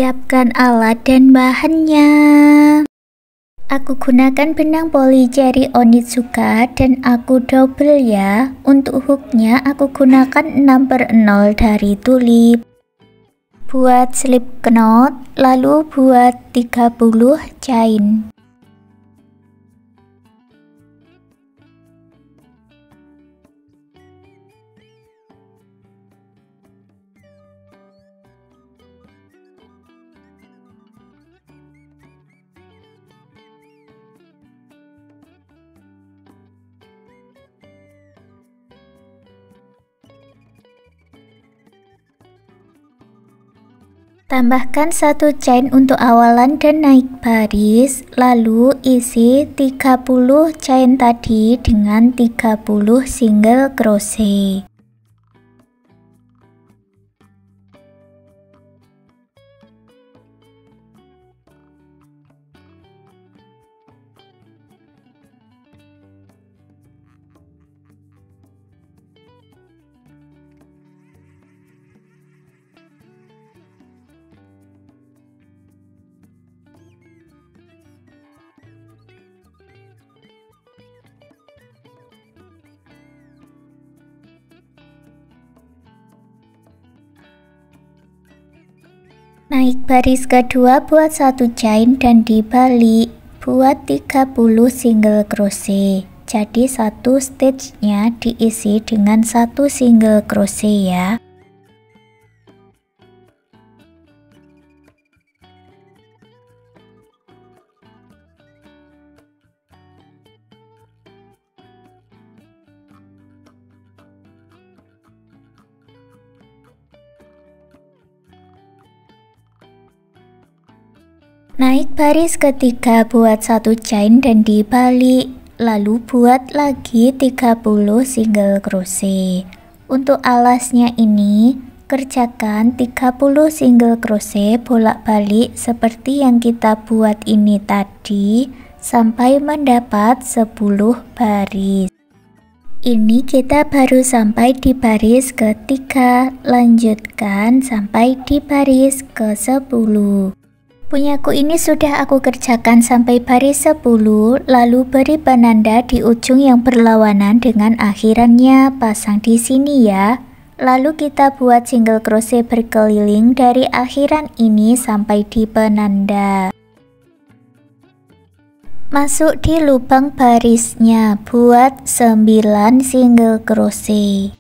Siapkan alat dan bahannya. Aku gunakan benang poli Cherry Onitsuka dan aku double ya. Untuk hooknya aku gunakan 6/0 dari tulip. Buat slip knot, lalu buat 30 chain. Tambahkan 1 chain untuk awalan dan naik baris, lalu isi 30 chain tadi dengan 30 single crochet. Naik baris kedua buat 1 chain dan dibalik buat 30 single crochet. Jadi satu stitch-nya diisi dengan 1 single crochet ya. Naik baris ketiga buat 1 chain dan dibalik, lalu buat lagi 30 single crochet. Untuk alasnya ini kerjakan 30 single crochet bolak-balik seperti yang kita buat ini tadi sampai mendapat 10 baris. Ini kita baru sampai di baris ketiga, lanjutkan sampai di baris ke-10. Punyaku ini sudah aku kerjakan sampai baris 10, lalu beri penanda di ujung yang berlawanan dengan akhirannya, pasang di sini ya. Lalu kita buat single crochet berkeliling dari akhiran ini sampai di penanda. Masuk di lubang barisnya, buat 9 single crochet.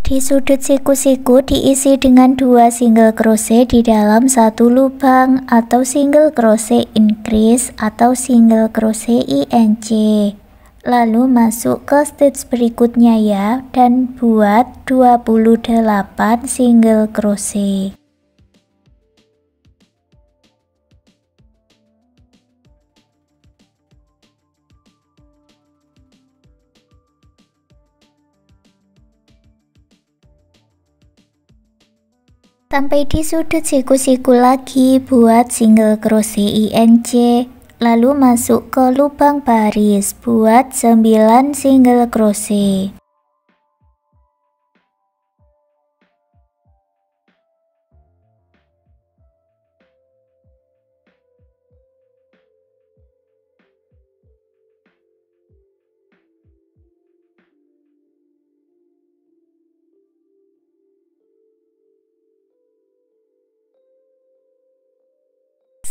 Di sudut siku-siku diisi dengan 2 single crochet di dalam 1 lubang atau single crochet increase atau single crochet INC. Lalu masuk ke stitch berikutnya ya dan buat 28 single crochet. Sampai di sudut siku-siku lagi buat single crochet INC, lalu masuk ke lubang baris buat 9 single crochet.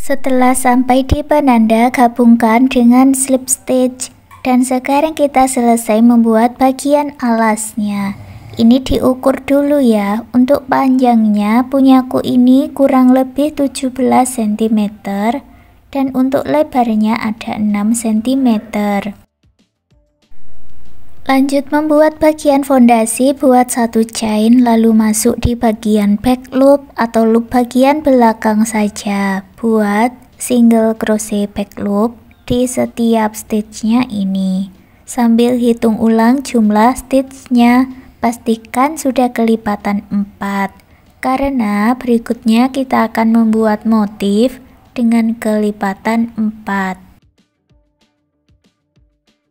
Setelah sampai di penanda, gabungkan dengan slip stitch. Dan sekarang kita selesai membuat bagian alasnya. Ini diukur dulu ya. Untuk panjangnya punyaku ini kurang lebih 17 cm. Dan untuk lebarnya ada 6 cm. Lanjut membuat bagian fondasi, buat 1 chain lalu masuk di bagian back loop atau loop bagian belakang saja. Buat single crochet back loop di setiap stitchnya ini. Sambil hitung ulang jumlah stitchnya, pastikan sudah kelipatan 4, karena berikutnya kita akan membuat motif dengan kelipatan 4.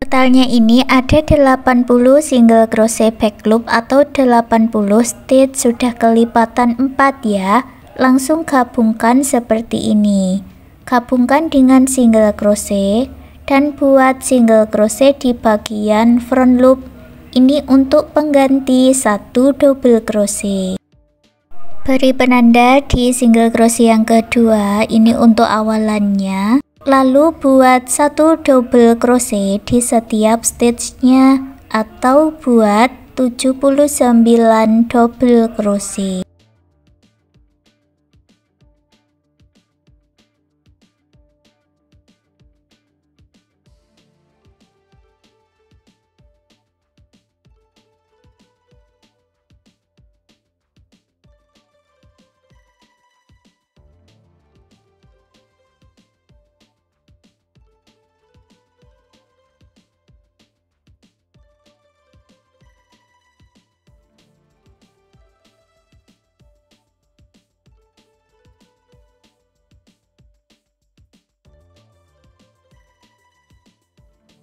Totalnya ini ada 80 single crochet back loop atau 80 stitch sudah kelipatan 4 ya. Langsung gabungkan seperti ini. Gabungkan dengan single crochet dan buat single crochet di bagian front loop. Ini untuk pengganti satu double crochet. Beri penanda di single crochet yang kedua, ini untuk awalannya. Lalu buat satu double crochet di setiap stitchnya atau buat 79 double crochet.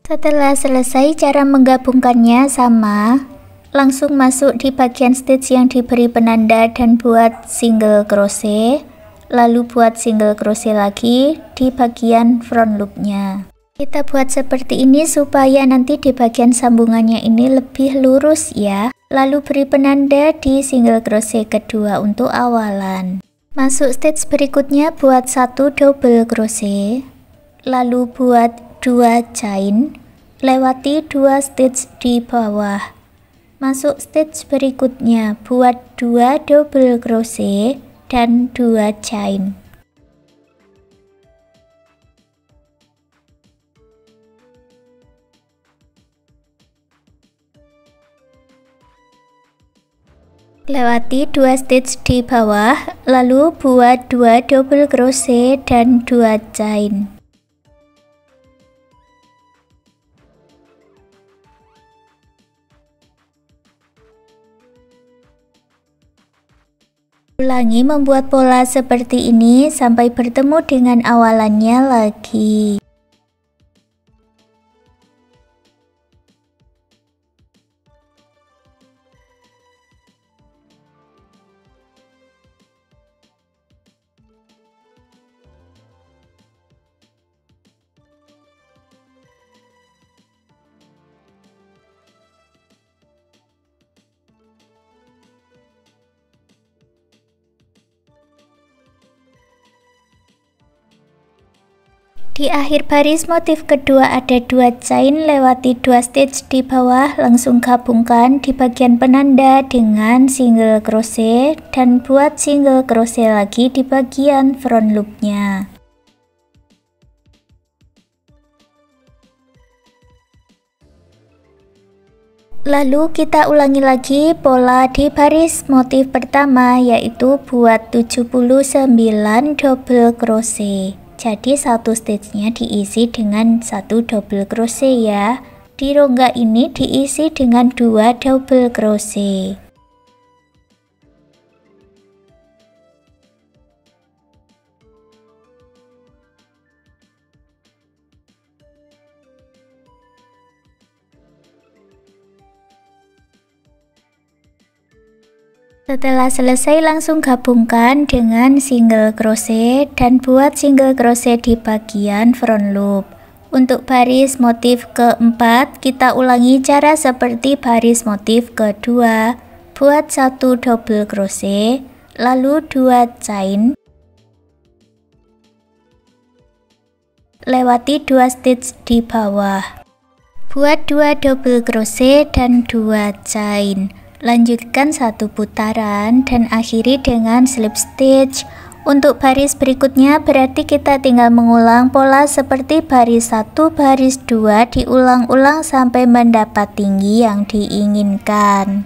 Setelah selesai, cara menggabungkannya sama. Langsung masuk di bagian stitch yang diberi penanda dan buat single crochet. Lalu buat single crochet lagi di bagian front loopnya. Kita buat seperti ini supaya nanti di bagian sambungannya ini lebih lurus ya. Lalu beri penanda di single crochet kedua untuk awalan. Masuk stitch berikutnya, buat satu double crochet. Lalu buat 2 chain, lewati 2 stitch di bawah. Masuk stitch berikutnya, buat 2 double crochet dan 2 chain. Lewati 2 stitch di bawah, lalu buat 2 double crochet dan 2 chain. Ulangi membuat pola seperti ini sampai bertemu dengan awalannya lagi. Di akhir baris motif kedua ada 2 chain, lewati 2 stitch di bawah, langsung gabungkan di bagian penanda dengan single crochet dan buat single crochet lagi di bagian front loopnya. Lalu kita ulangi lagi pola di baris motif pertama, yaitu buat 79 double crochet. Jadi satu stitchnya diisi dengan 1 double crochet ya. Di rongga ini diisi dengan 2 double crochet. Setelah selesai, langsung gabungkan dengan single crochet dan buat single crochet di bagian front loop. Untuk baris motif keempat, kita ulangi cara seperti baris motif kedua. Buat 1 double crochet, lalu 2 chain, lewati 2 stitch di bawah. Buat 2 double crochet dan 2 chain. Lanjutkan 1 putaran dan akhiri dengan slip stitch. Untuk baris berikutnya berarti kita tinggal mengulang pola seperti baris 1, baris 2, diulang-ulang sampai mendapat tinggi yang diinginkan.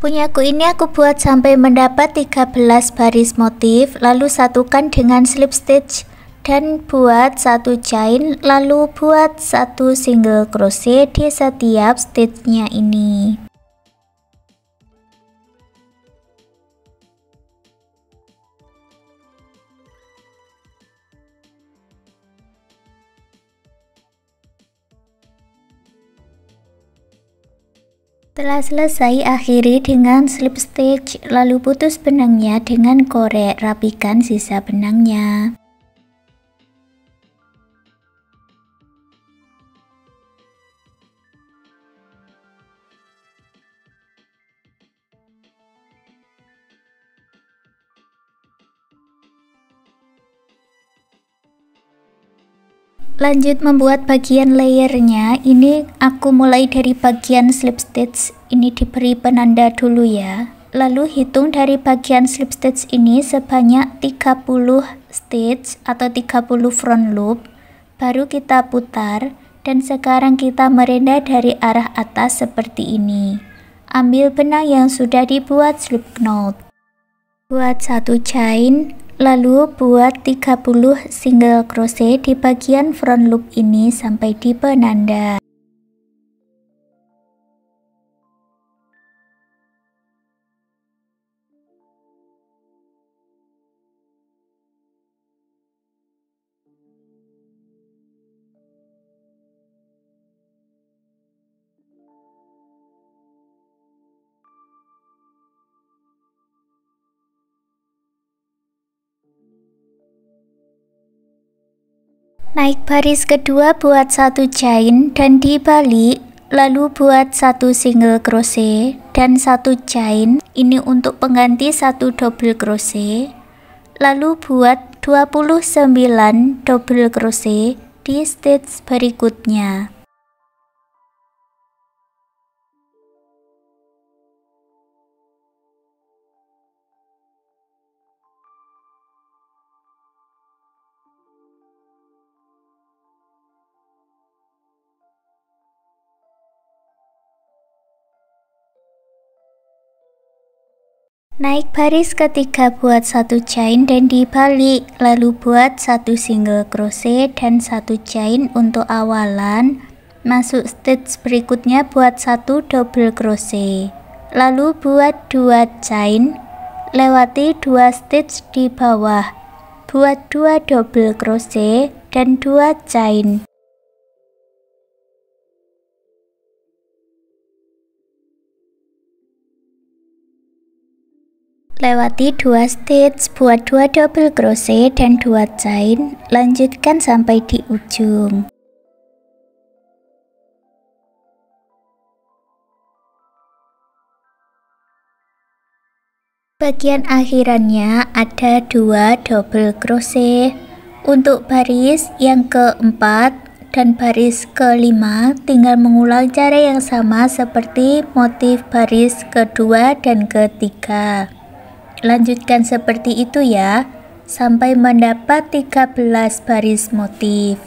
Punyaku ini aku buat sampai mendapat 13 baris motif, lalu satukan dengan slip stitch dan buat satu chain, lalu buat satu single crochet di setiap stitch-nya ini. Setelah selesai, akhiri dengan slip stitch, lalu putus benangnya dengan korek, rapikan sisa benangnya. Lanjut membuat bagian layernya. Ini aku mulai dari bagian slip stitch, ini diberi penanda dulu ya. Lalu hitung dari bagian slip stitch ini sebanyak 30 stitch atau 30 front loop, baru kita putar. Dan sekarang kita merendah dari arah atas seperti ini. Ambil benang yang sudah dibuat slip knot, buat satu chain, lalu buat 30 single crochet di bagian front loop ini sampai di penanda. Naik baris kedua, buat satu chain dan dibalik, lalu buat satu single crochet dan satu chain, ini untuk pengganti satu double crochet, lalu buat 29 double crochet di stitch berikutnya. Naik baris ketiga, buat satu chain dan dibalik, lalu buat satu single crochet dan satu chain untuk awalan. Masuk stitch berikutnya, buat satu double crochet, lalu buat 2 chain, lewati 2 stitch di bawah, buat 2 double crochet dan 2 chain. Lewati 2 stitch, buat 2 double crochet dan 2 chain, lanjutkan sampai di ujung. Bagian akhirannya ada 2 double crochet. Untuk baris yang keempat dan baris kelima, tinggal mengulang cara yang sama seperti motif baris kedua dan ketiga. Lanjutkan seperti itu ya, sampai mendapat 13 baris motif.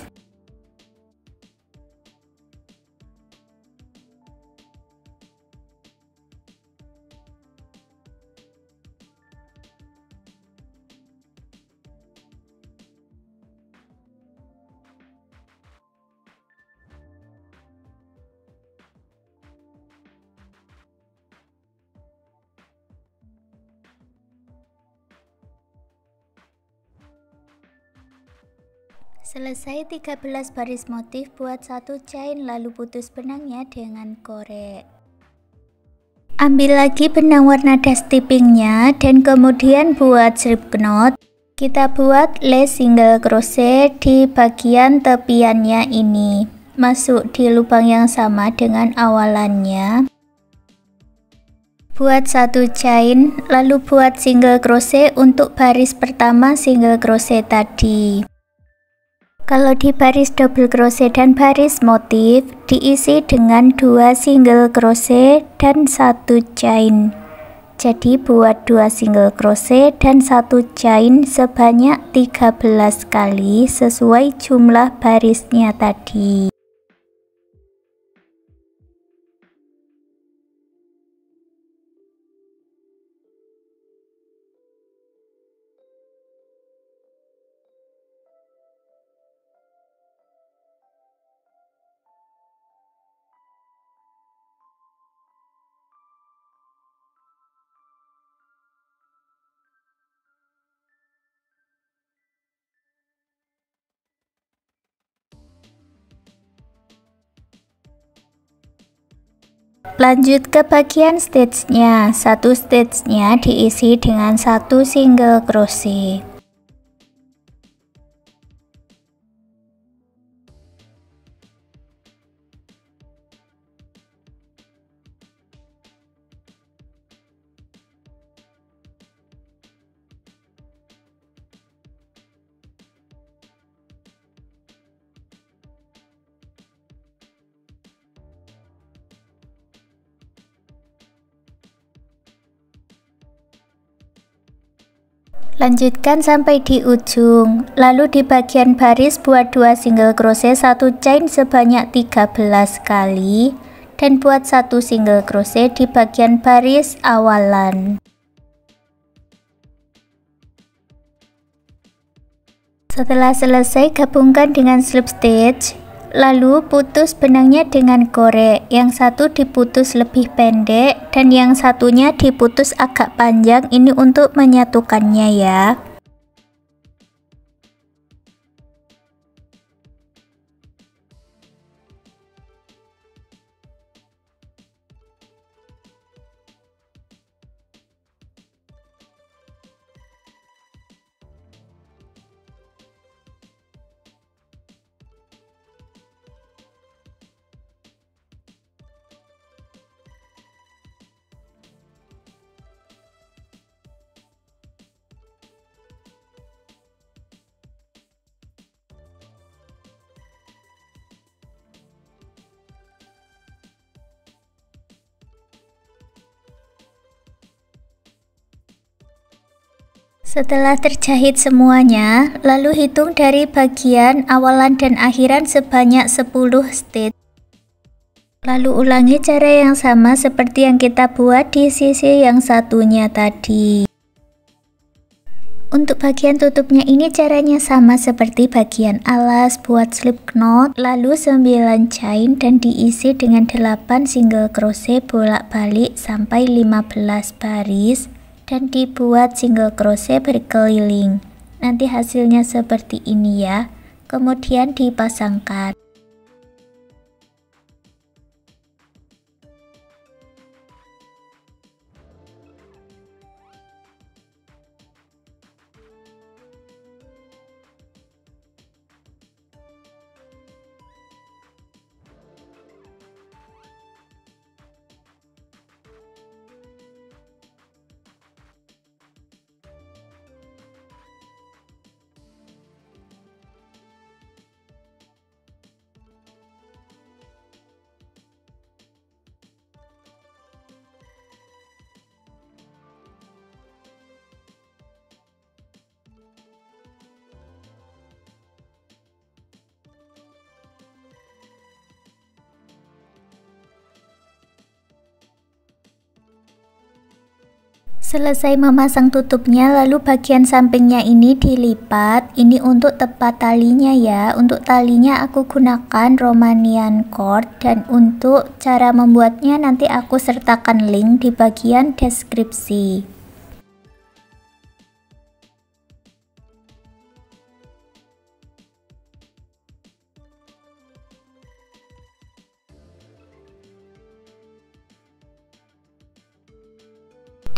Selesai 13 baris motif, buat satu chain, lalu putus benangnya dengan korek. Ambil lagi benang warna dash tippingnya dan kemudian buat slip knot. Kita buat lace single crochet di bagian tepiannya ini. Masuk di lubang yang sama dengan awalannya. Buat satu chain, lalu buat single crochet untuk baris pertama single crochet tadi. Kalau di baris double crochet dan baris motif, diisi dengan 2 single crochet dan 1 chain. Jadi buat 2 single crochet dan 1 chain sebanyak 13 kali sesuai jumlah barisnya tadi. Lanjut ke bagian stitchnya. Satu stitchnya diisi dengan satu single crochet. Lanjutkan sampai di ujung, lalu di bagian baris buat 2 single crochet 1 chain sebanyak 13 kali dan buat 1 single crochet di bagian baris awalan. Setelah selesai, gabungkan dengan slip stitch, lalu putus benangnya dengan korek. Yang satu diputus lebih pendek dan yang satunya diputus agak panjang, ini untuk menyatukannya ya. Setelah terjahit semuanya, lalu hitung dari bagian awalan dan akhiran sebanyak 10 stitch. Lalu ulangi cara yang sama seperti yang kita buat di sisi yang satunya tadi. Untuk bagian tutupnya ini caranya sama seperti bagian alas, buat slip knot, lalu 9 chain dan diisi dengan 8 single crochet bolak-balik sampai 15 baris. Dan dibuat single crochet berkeliling. Nanti hasilnya seperti ini ya. Kemudian dipasangkan. Selesai memasang tutupnya, lalu bagian sampingnya ini dilipat. Ini untuk tepat talinya ya. Untuk talinya aku gunakan Romanian cord, dan untuk cara membuatnya nanti aku sertakan link di bagian deskripsi.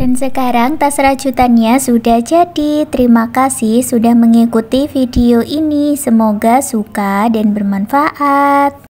Dan sekarang tas rajutannya sudah jadi. Terima kasih sudah mengikuti video ini. Semoga suka dan bermanfaat.